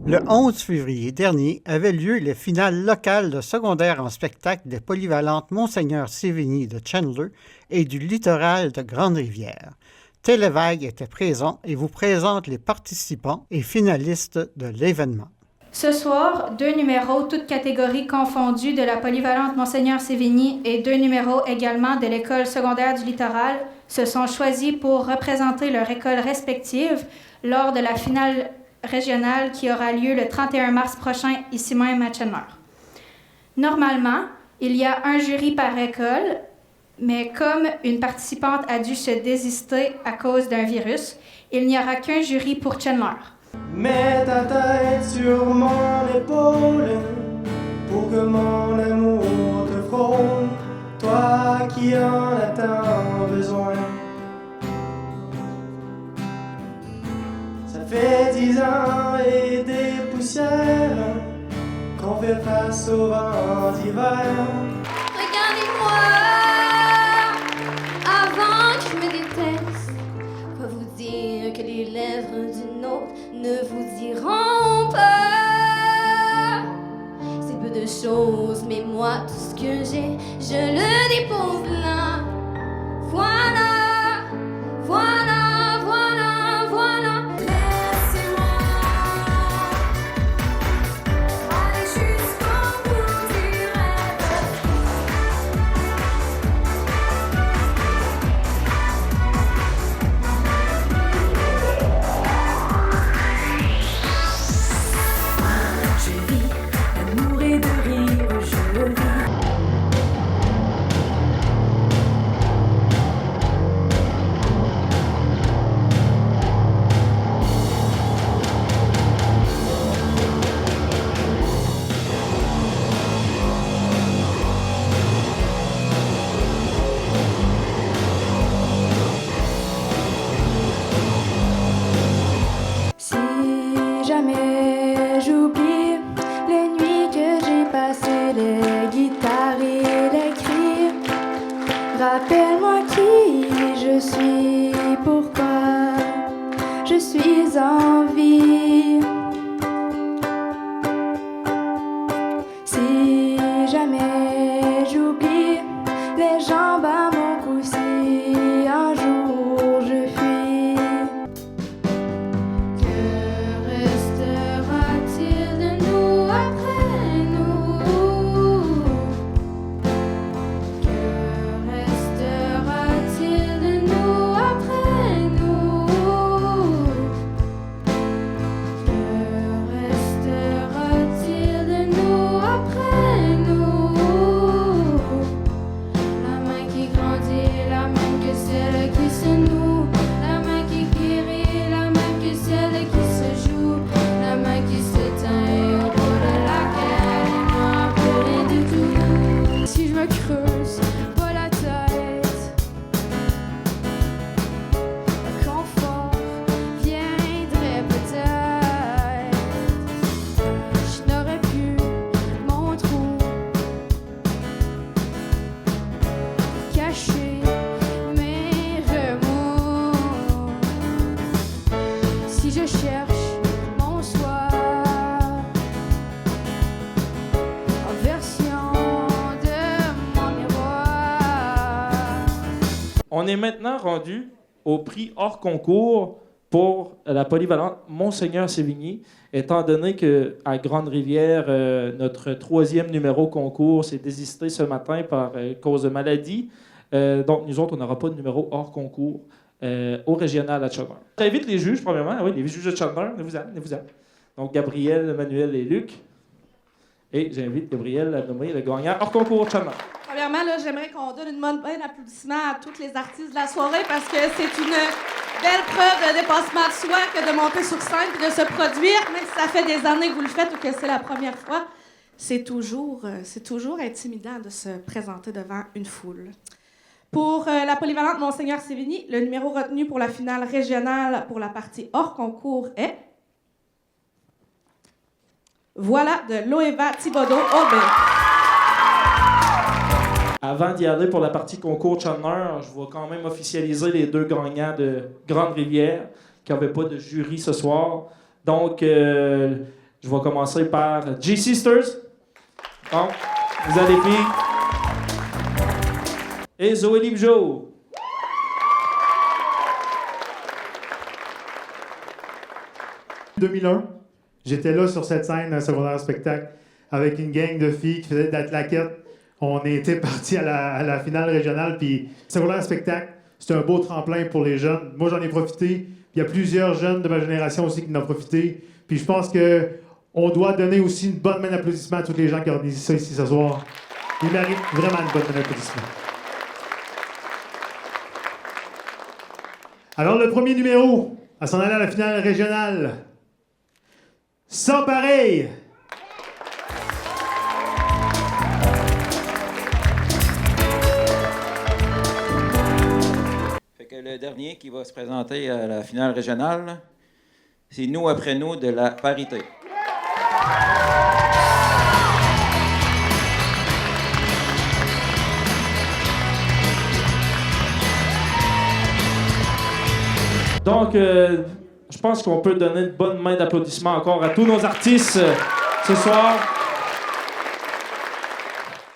Le 11 février dernier avait lieu les finales locales de secondaire en spectacle des polyvalentes Monseigneur Sévigny de Chandler et du littoral de Grande-Rivière. Télévague était présent et vous présente les participants et finalistes de l'événement. Ce soir, 2 numéros, toutes catégories confondues, de la polyvalente Monseigneur Sévigny et 2 numéros également de l'école secondaire du littoral se sont choisis pour représenter leur école respective lors de la finale régionale qui aura lieu le 31 mars prochain ici même à Chandler. Normalement, il y a un jury par école, mais comme une participante a dû se désister à cause d'un virus, il n'y aura qu'un jury pour Chandler. Mets ta tête sur mon épaule pour que mon amour te frôle, toi qui en as tant besoin. Ça fait 10 ans et des poussières qu'on fait face au vent d'hiver. Regardez-moi avant que je me déteste. Pas vous dire que les lèvres d'une autre ne vous diront pas. C'est peu de choses, mais moi tout ce que j'ai, je le dépose là. Voilà, voilà, voilà, voilà. Laissez-moi aller jusqu'au bout du rêve. Je vis d'amour et de rire, je vis. Si jamais j'oublie les nuits que j'ai passées, les guitares et les cris, rappelle-moi qui je suis, pourquoi je suis en vie. Si jamais j'oublie les jambes à mon cou, si un jour je fuis, que restera-t-il de nous après nous? Que restera-t-il de nous après nous? Que restera-t-il de nous après nous? La main qui grandit, la même que celle qui se noue, la main qui guérit, la même que celle qui se joue, la main qui s'éteint au bout de laquelle il n'y aura plus rien du tout. Si je me creuse pas la tête, le confort viendrait peut-être. Je n'aurais plus mon trou pour cacher mes remords. Si je cherche mon soi en version de mon miroir. On est maintenant rendu au prix hors concours pour la polyvalente Monseigneur Sévigny, étant donné qu'à Grande-Rivière, notre 3e numéro concours s'est désisté ce matin par cause de maladie. Donc, nous autres, on n'aura pas de numéro hors concours au régional à Chandler. J'invite les juges, premièrement. Oui, les juges de Chandler, venez-vous-en. Donc, Gabriel, Manuel et Luc. Et j'invite Gabriel à nommer le gagnant hors concours Chandler. Premièrement, là, j'aimerais qu'on donne une bonne applaudissement à tous les artistes de la soirée parce que c'est une belle preuve de dépassement de soi que de monter sur scène et de se produire, même si ça fait des années que vous le faites ou que c'est la première fois. C'est toujours intimidant de se présenter devant une foule. Pour la polyvalente Monseigneur Sévigny, le numéro retenu pour la finale régionale pour la partie hors concours est Voilà de Loéva Thibodeau-Aubin. Avant d'y aller pour la partie concours Chandler, je vais quand même officialiser les 2 gagnants de Grande-Rivière qui n'avaient pas de jury ce soir. Donc, Je vais commencer par G-Sisters. Donc, vous avez les filles. Et Zoé Livjo. En 2001, j'étais là sur cette scène d'un secondaire spectacle avec une gang de filles qui faisaient de la claquette. On était partis à la finale régionale, puis secondaire spectacle, c'est un beau tremplin pour les jeunes. Moi, j'en ai profité. Il y a plusieurs jeunes de ma génération aussi qui en ont profité. Puis je pense qu'on doit donner aussi une bonne main d'applaudissement à tous les gens qui organisent ça ici ce soir. Ils méritent vraiment une bonne main d'applaudissement. Alors, le premier numéro, à s'en aller à la finale régionale, Sans pareil! Fait que le dernier qui va se présenter à la finale régionale, c'est Nous après nous de la parité. Donc, je pense qu'on peut donner une bonne main d'applaudissement encore à tous nos artistes ce soir.